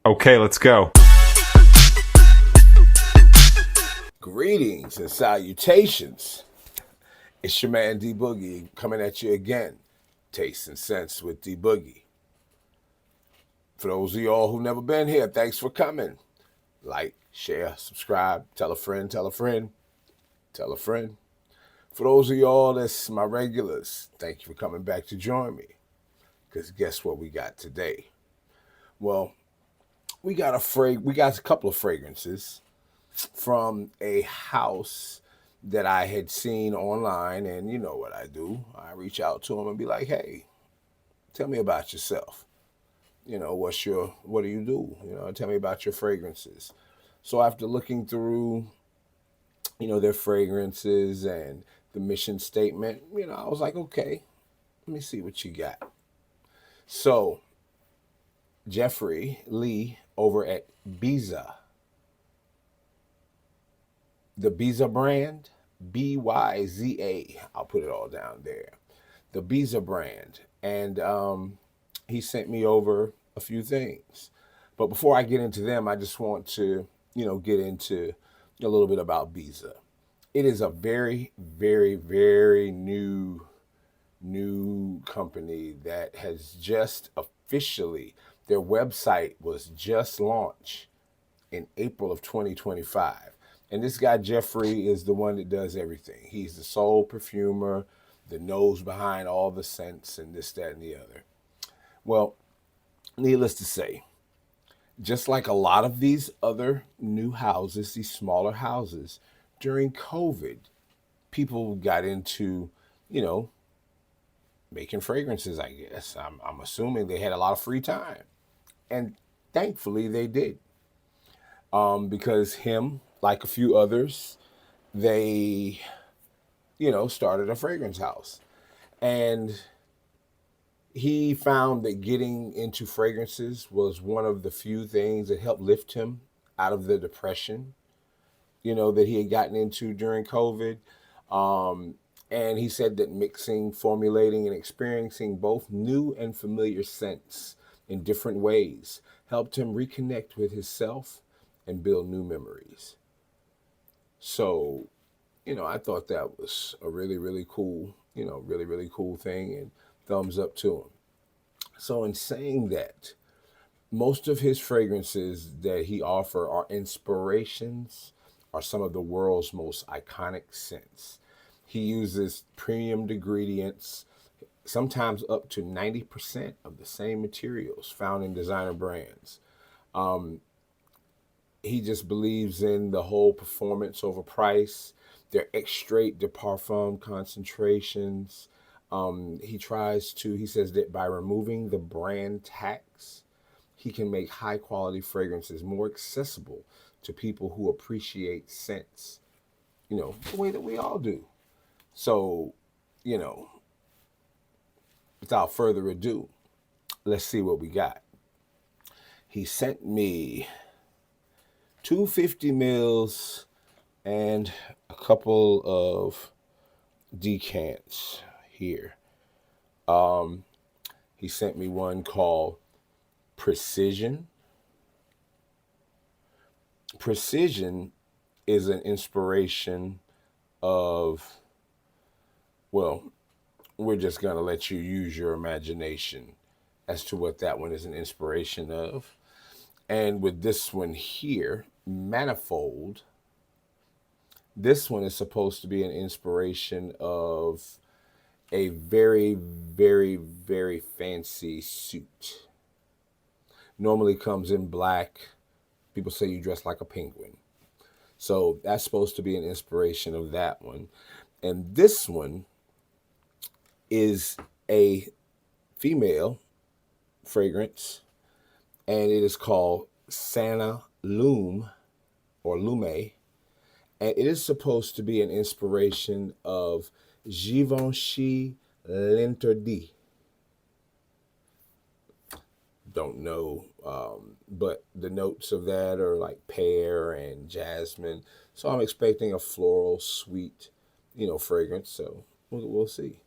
Okay, let's go. Greetings and salutations. It's your man D Boogie coming at you again. Taste and Sense with D Boogie. For those of y'all who've never been here, thanks for coming. Like, share, subscribe, tell a friend, tell a friend, tell a friend. For those of y'all that's my regulars, thank you for coming back to join me. Because guess what we got today? Well, we got a couple of fragrances from a house that I had seen online, and you know what I do. I reach out to them and be like, "Hey, tell me about yourself. What do you do? Tell me about your fragrances." So after looking through, their fragrances and the mission statement, I was like, "Okay, let me see what you got." So Jeffrey Lee over at BYZA, the BYZA brand, BYZA. I'll put it all down there. The BYZA brand, and he sent me over a few things. But before I get into them, I just want to, get into a little bit about BYZA. It is a very, very, very new company that has just officially, their website was just launched in April of 2025. And this guy, Jeffrey, is the one that does everything. He's the sole perfumer, the nose behind all the scents and this, that, and the other. Well, needless to say, just like a lot of these other new houses, these smaller houses, during COVID, people got into, you know, making fragrances, I guess. I'm assuming they had a lot of free time. And thankfully they did. Because him, like a few others, they, started a fragrance house. And he found that getting into fragrances was one of the few things that helped lift him out of the depression, that he had gotten into during COVID. Um, and he said that mixing, formulating, and experiencing both new and familiar scents in different ways helped him reconnect with himself and build new memories. So, I thought that was a really, really cool, really, really cool thing, and thumbs up to him. So, in saying that, most of his fragrances that he offer are inspirations, are some of the world's most iconic scents. He uses premium ingredients, sometimes up to 90% of the same materials found in designer brands. Um, he just believes in the whole performance over price, their extrait de parfum concentrations. He says that by removing the brand tax, he can make high quality fragrances more accessible to people who appreciate scents, the way that we all do. So, you know, without further ado, let's see what we got. He sent me 250 mils and a couple of decants here. Um, he sent me one called Precision. Precision is an inspiration of, well, we're just going to let you use your imagination as to what that one is an inspiration of. And with this one here, Manifold, this one is supposed to be an inspiration of a very, very, very fancy suit. Normally comes in black. People say you dress like a penguin. So that's supposed to be an inspiration of that one. And this one is a female fragrance, and it is called Santa Lume or Lume. And it is supposed to be an inspiration of Givenchy L'Interdit. Don't know, but the notes of that are like pear and jasmine. So I'm expecting a floral, sweet, fragrance. So we'll see.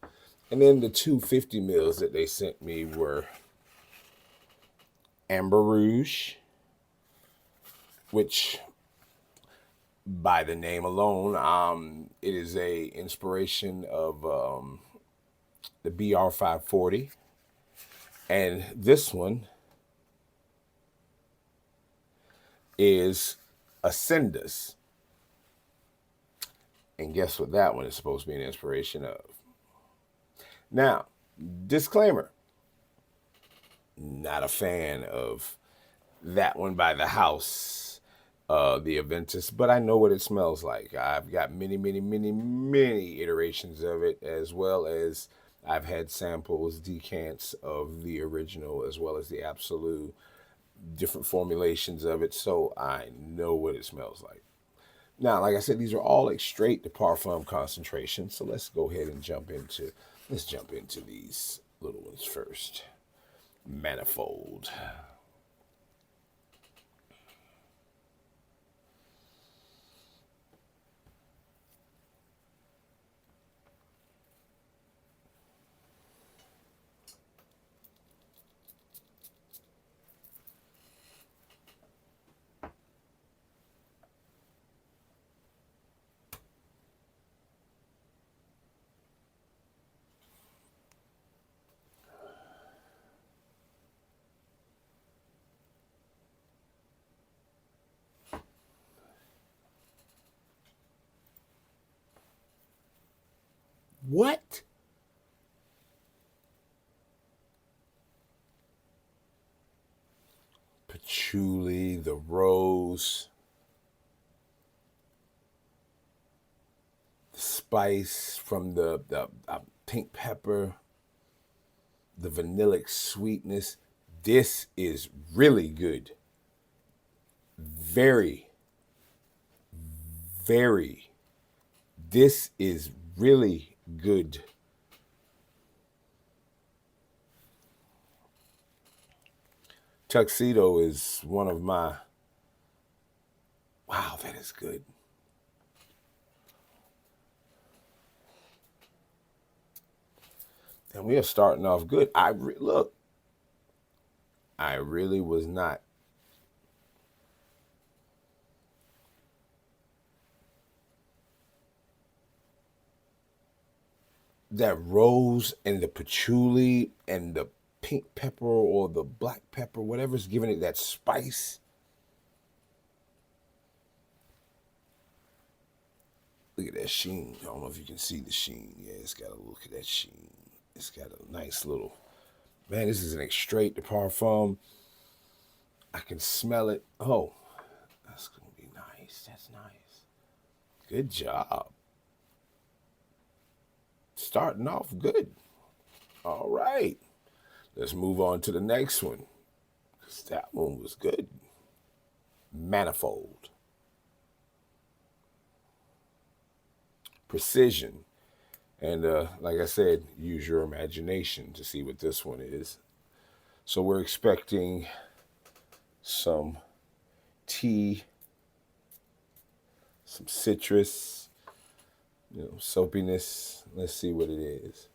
And then the 250 mils that they sent me were Amber Rouge, which by the name alone, it is a inspiration of the BR540, and this one is Ascendus. And guess what that one is supposed to be an inspiration of? Now, disclaimer, not a fan of that one by the house, the Aventus, but I know what it smells like. I've got many iterations of it, as well as I've had samples, decants of the original, as well as the Absolute, different formulations of it, so I know what it smells like. Now, like I said, these are all like straight to parfum concentration, so let's go ahead and jump into these little ones first. Manifold. What? Patchouli, the rose, the spice from the pink pepper, the vanillic sweetness. This is really good. Very. This is really good. Tuxedo is one of my, wow, that is good. And we are starting off good. Look, I really was not. That rose and the patchouli and the pink pepper or the black pepper, whatever's giving it that spice. Look at that sheen. I don't know if you can see the sheen. Yeah, it's got a look at that sheen. It's got a nice little, man, this is an extrait de parfum. I can smell it. Oh, that's going to be nice. That's nice. Good job. Starting off good. All right. Let's move on to the next one, because that one was good. Manifold. Precision. And like I said, use your imagination to see what this one is. So we're expecting some tea, some citrus, soapiness. Let's see what it is.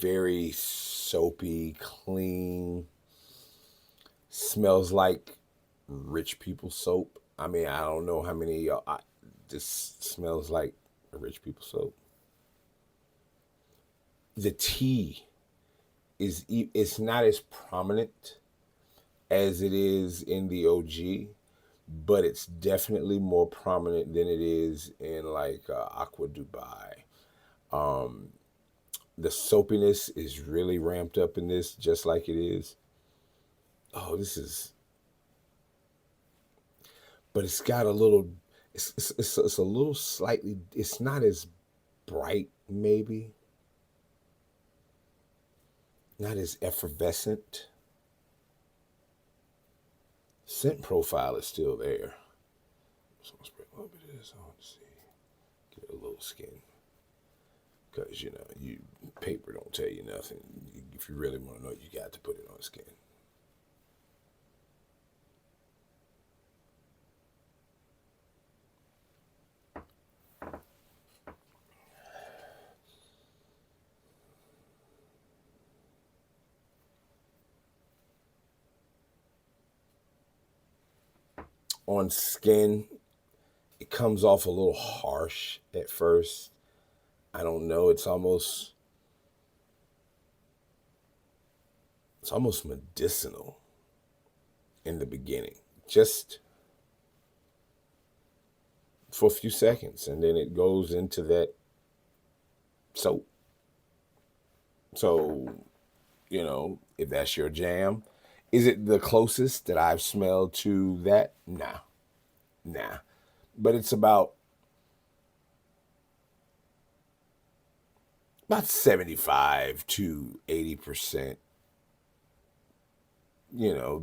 Very soapy, clean. Smells like rich people soap. I mean, I don't know how many of y'all. This smells like a rich people soap. The tea it's not as prominent as it is in the OG, but it's definitely more prominent than it is in like Aqua Dubai. The soapiness is really ramped up in this, just like it is. Oh, this is, but it's got a little. It's a little slightly. It's not as bright, maybe. Not as effervescent. scent profile is still there. So I'll spray a little bit of this on to see. Get a little skin. Because, you paper don't tell you nothing. If you really want to know, you got to put it on skin. On skin, it comes off a little harsh at first. I don't know. It's almost medicinal in the beginning, just for a few seconds, and then it goes into that soap. So, if that's your jam, is it the closest that I've smelled to that? Nah. But it's about 75 to 80%,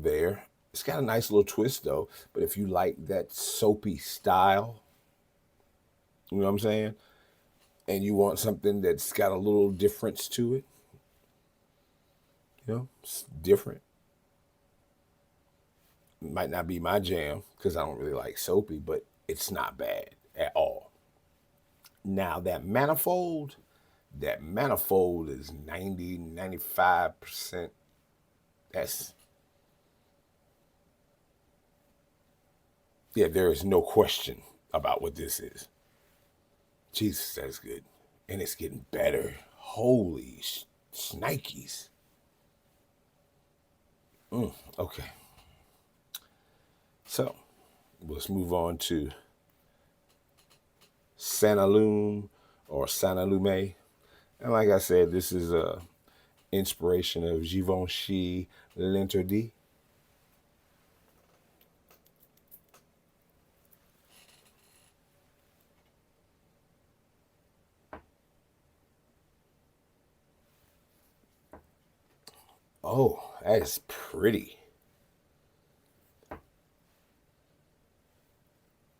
there. It's got a nice little twist though. But if you like that soapy style, you know what I'm saying? And you want something that's got a little difference to it, it's different. It might not be my jam because I don't really like soapy, but it's not bad at all. Now that manifold is 90, 95%. There is no question about what this is. Jesus, that's good. And it's getting better. Holy shnikes. Okay. So, let's move on to Sanalume or Sanalume. And like I said, this is a inspiration of Givenchy L'Interdit. Oh, that is pretty.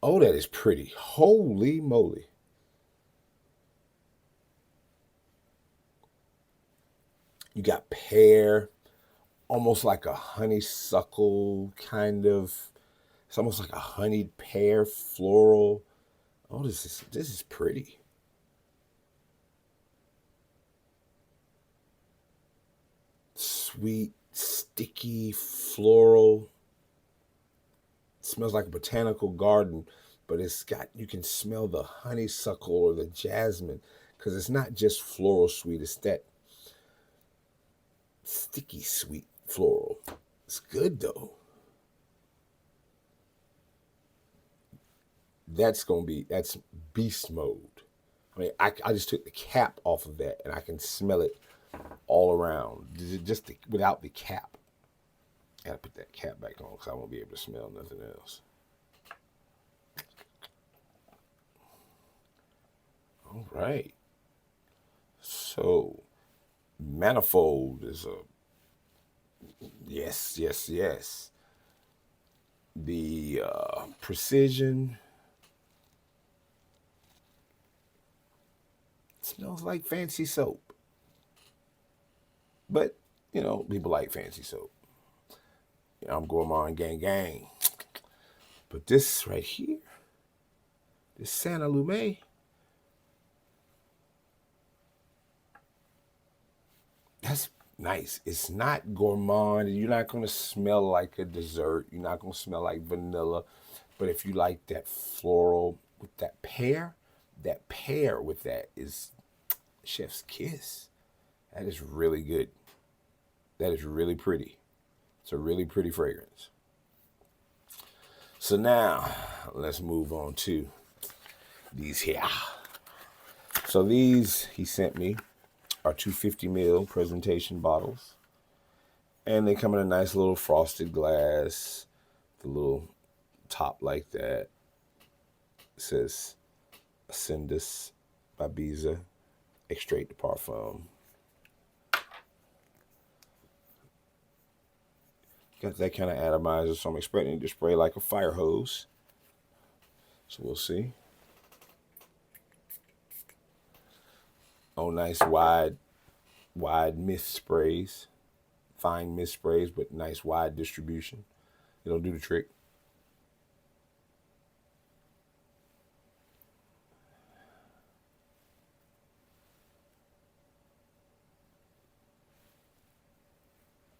Oh, that is pretty. Holy moly. You got pear, almost like a honeysuckle kind of. It's almost like a honeyed pear floral. Oh, this is pretty. Sweet, sticky, floral. It smells like a botanical garden, but you can smell the honeysuckle or the jasmine because it's not just floral sweet. It's that sticky sweet floral. It's good though. That's beast mode. I mean, I just took the cap off of that and I can smell it all around, just without the cap. I gotta put that cap back on because I won't be able to smell nothing else. All right. So, manifold is a yes. The precision smells like fancy soap. But, people like fancy soap. I'm gourmand gang. But this right here, this Sanalume, that's nice. It's not gourmand. You're not going to smell like a dessert. You're not going to smell like vanilla. But if you like that floral with that pear with that is chef's kiss. That is really good. That is really pretty. It's a really pretty fragrance. So now, let's move on to these here. So these he sent me are 250 ml presentation bottles. And they come in a nice little frosted glass, the little top like that. It says Ascendus by BYZA, Extrait de Parfum. Got that kind of atomizer, so I'm expecting it to spray like a fire hose. So we'll see. Oh, nice wide mist sprays. Fine mist sprays, but nice wide distribution. It'll do the trick.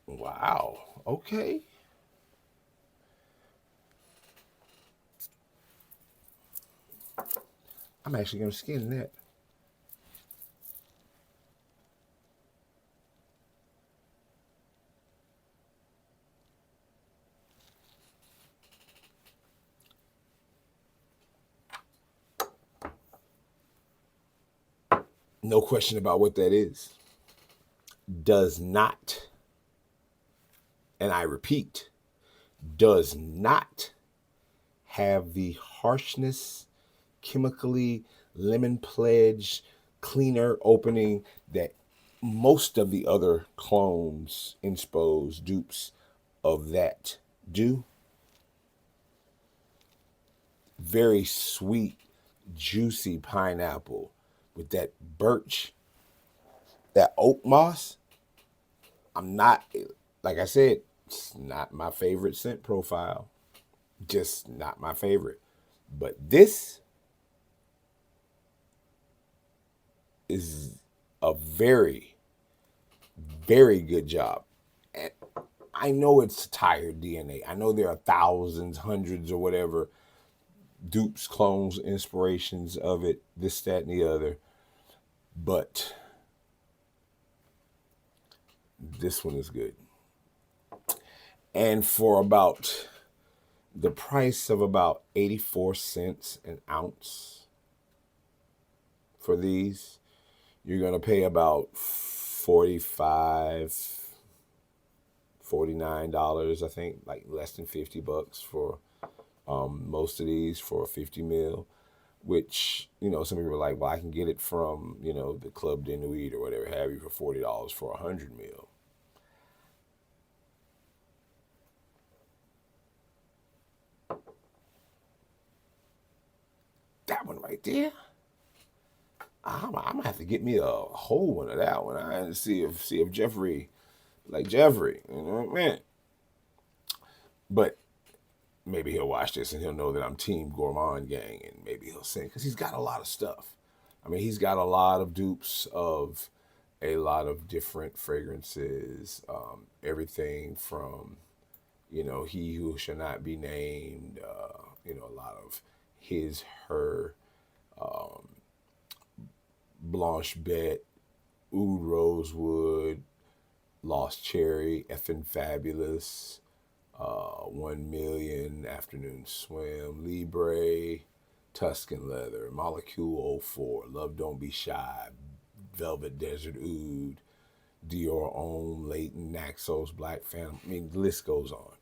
Wow. Okay. I'm actually going to skin that. No question about what that is. Does not, and I repeat, does not have the harshness, chemically lemon pledge, cleaner opening that most of the other clones, inspos, dupes of that do. Very sweet, juicy pineapple with that birch, that oak moss. I'm not, like I said, it's not my favorite scent profile. Just not my favorite. But this is a very, very good job. And I know it's tired DNA. I know there are thousands, hundreds, or whatever dupes, clones, inspirations of it, this, that, and the other. But this one is good. And for about the price of about 84 cents an ounce for these, you're going to pay about $45, $49, I think, like less than $50 for most of these for a 50 mil, which, you know, some people are like, well, I can get it from, you know, the Club de Nuit or whatever have you for $40 for 100 mil. That one right there, I'm gonna have to get me a whole one of that one. I and see if Jeffrey, like Jeffrey, you know what I mean? But maybe he'll watch this and he'll know that I'm Team Gourmand Gang, and maybe he'll sing because he's got a lot of stuff. I mean, he's got a lot of dupes of a lot of different fragrances, everything from, you know, He Who Shall Not Be Named, you know, a lot of his, her, Blanche Bette, Oud Rosewood, Lost Cherry, Effin' Fabulous, 1 Million, Afternoon Swim, Libre, Tuscan Leather, Molecule 04, Love Don't Be Shy, Velvet Desert Oud, Dior Homme, Leighton, Naxos, Black Phantom. I mean, the list goes on.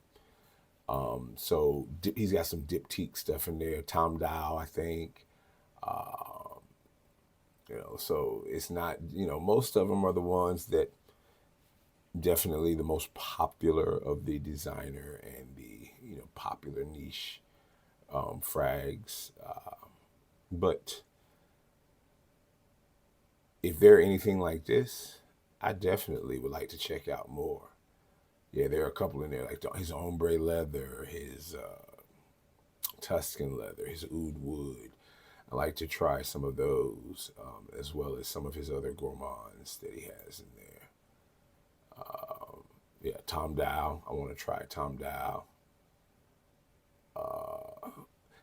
So he's got some diptyque stuff in there. Tom Dow, I think. You know, so it's not, you know, most of them are the ones that definitely the most popular of the designer and the, you know, popular niche frags. But if they're anything like this, I definitely would like to check out more. Yeah, there are a couple in there, like his ombre leather, his Tuscan leather, his oud wood. I like to try some of those, as well as some of his other gourmands that he has in there. Yeah, Tom Dow. I want to try Tom Dow.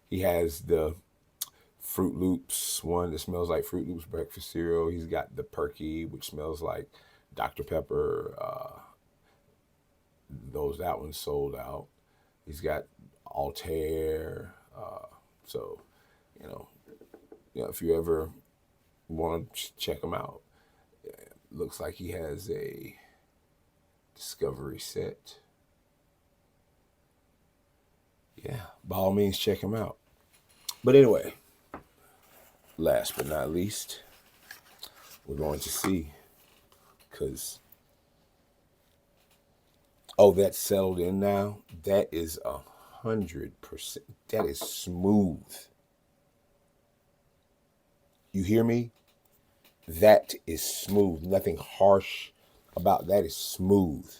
He has the Fruit Loops one that smells like Fruit Loops breakfast cereal. He's got the Perky, which smells like Dr. Pepper. That one's sold out. He's got Altair. So, you know, if you ever want to check him out, looks like he has a discovery set. Yeah, by all means, check him out. But anyway, last but not least, we're going to see, because Oh, that's settled in now. That is 100%. That is smooth. You hear me? That is smooth. Nothing harsh about that. Is smooth.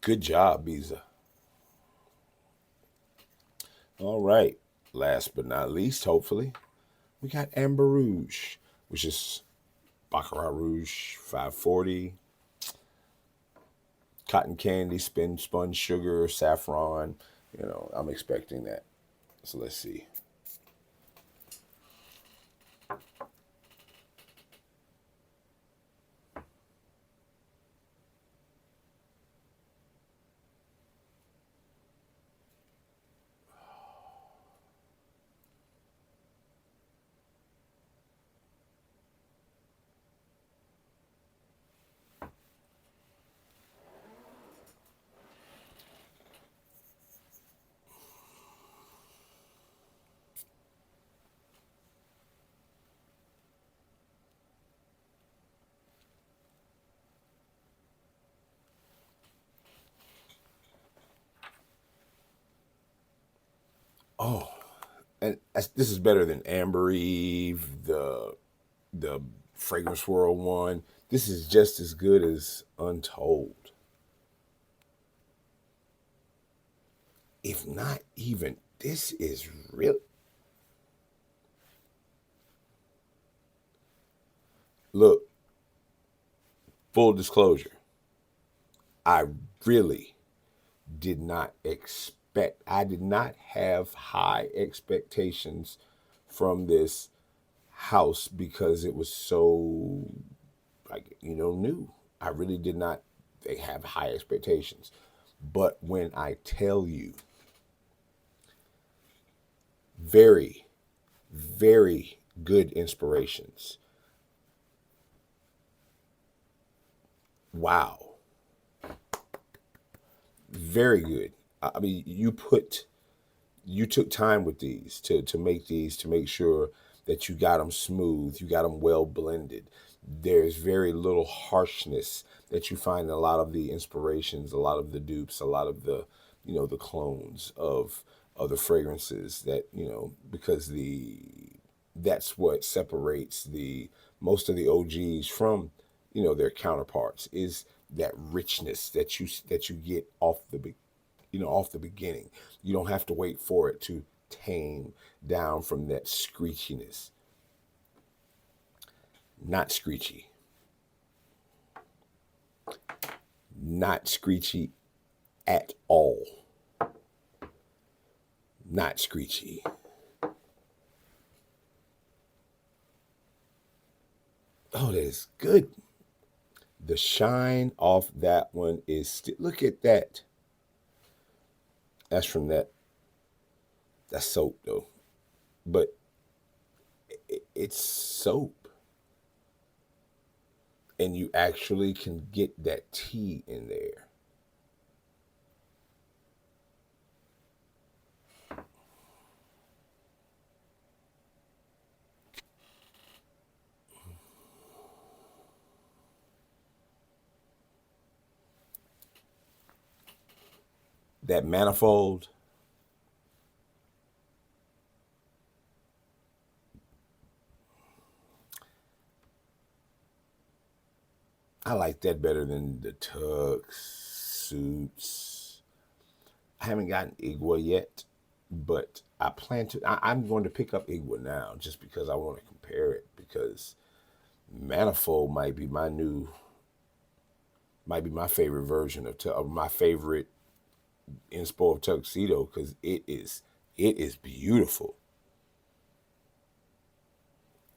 Good job, BYZA. All right. Last but not least, hopefully, we got Amber Rouge, which is Baccarat Rouge 540, cotton candy, spun sugar, saffron. I'm expecting that. So let's see. Oh, and this is better than Amber Eve, the Fragrance World one. This is just as good as Untold, if not even. This is real. Look, full disclosure, I really did not expect. I did not have high expectations from this house because it was so, like, new. I really did not have high expectations. But when I tell you, very, very good inspirations. Wow. Very good. I mean, you took time with these to make these, to make sure that you got them smooth, you got them well blended. There's very little harshness that you find in a lot of the inspirations, a lot of the dupes, a lot of the, the clones of other fragrances that, because that's what separates the most of the OGs from, their counterparts, is that richness that you get off the beginning. You don't have to wait for it to tame down from that screechiness. Not screechy. Not screechy at all. Not screechy. Oh, that is good. The shine off that one is look at that. That's from that's soap though. But it's soap. And you actually can get that tea in there. That manifold. I like that better than the tux suits. I haven't gotten Igwa yet, but I plan to. I'm going to pick up Igwa now just because I want to compare it, because manifold might be my favorite version of my favorite inspo of tuxedo, because it is beautiful.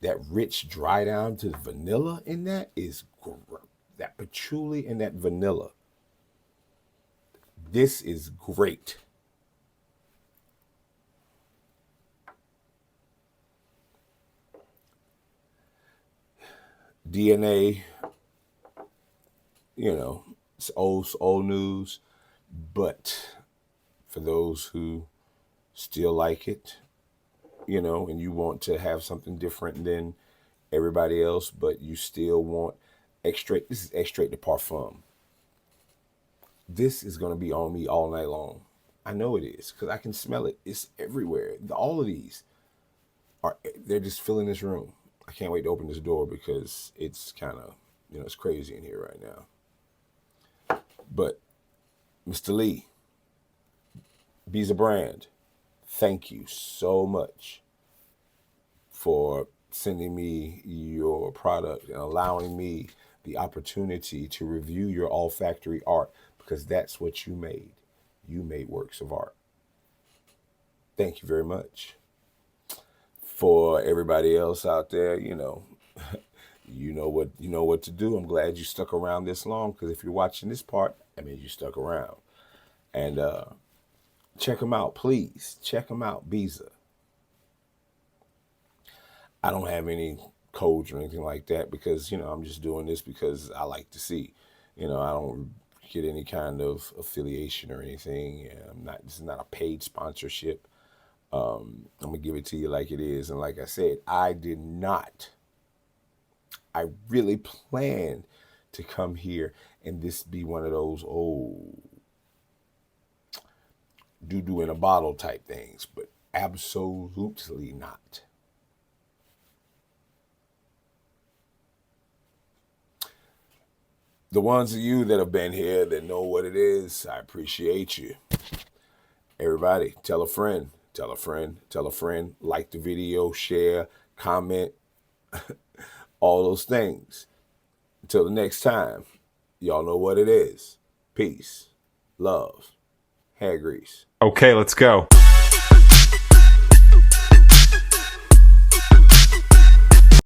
That rich dry down to vanilla in that is that patchouli and that vanilla. This is great. DNA, it's old news, but for those who still like it, and you want to have something different than everybody else, but you still want extrait. This is extrait de parfum. This is going to be on me all night long. I know it is because I can smell it. It's everywhere. All of these they're just filling this room. I can't wait to open this door because it's kind of, it's crazy in here right now. But Mr. Lee, BYZA Brand, thank you so much for sending me your product and allowing me the opportunity to review your olfactory art, because that's what you made. You made works of art. Thank you very much. For everybody else out there, you know what to do. I'm glad you stuck around this long, because if you're watching this part, I mean, you stuck around. And check them out, please. Check them out, BYZA. I don't have any codes or anything like that, because I'm just doing this because I like to see. I don't get any kind of affiliation or anything. This is not a paid sponsorship. I'm gonna give it to you like it is. And like I said, I really planned to come here and this be one of those doo-doo in a bottle type things, but absolutely not. The ones of you that have been here that know what it is, I appreciate you. Everybody, tell a friend, tell a friend, tell a friend, like the video, share, comment, all those things. Until the next time, y'all know what it is. Peace, love, hair grease. Okay, let's go.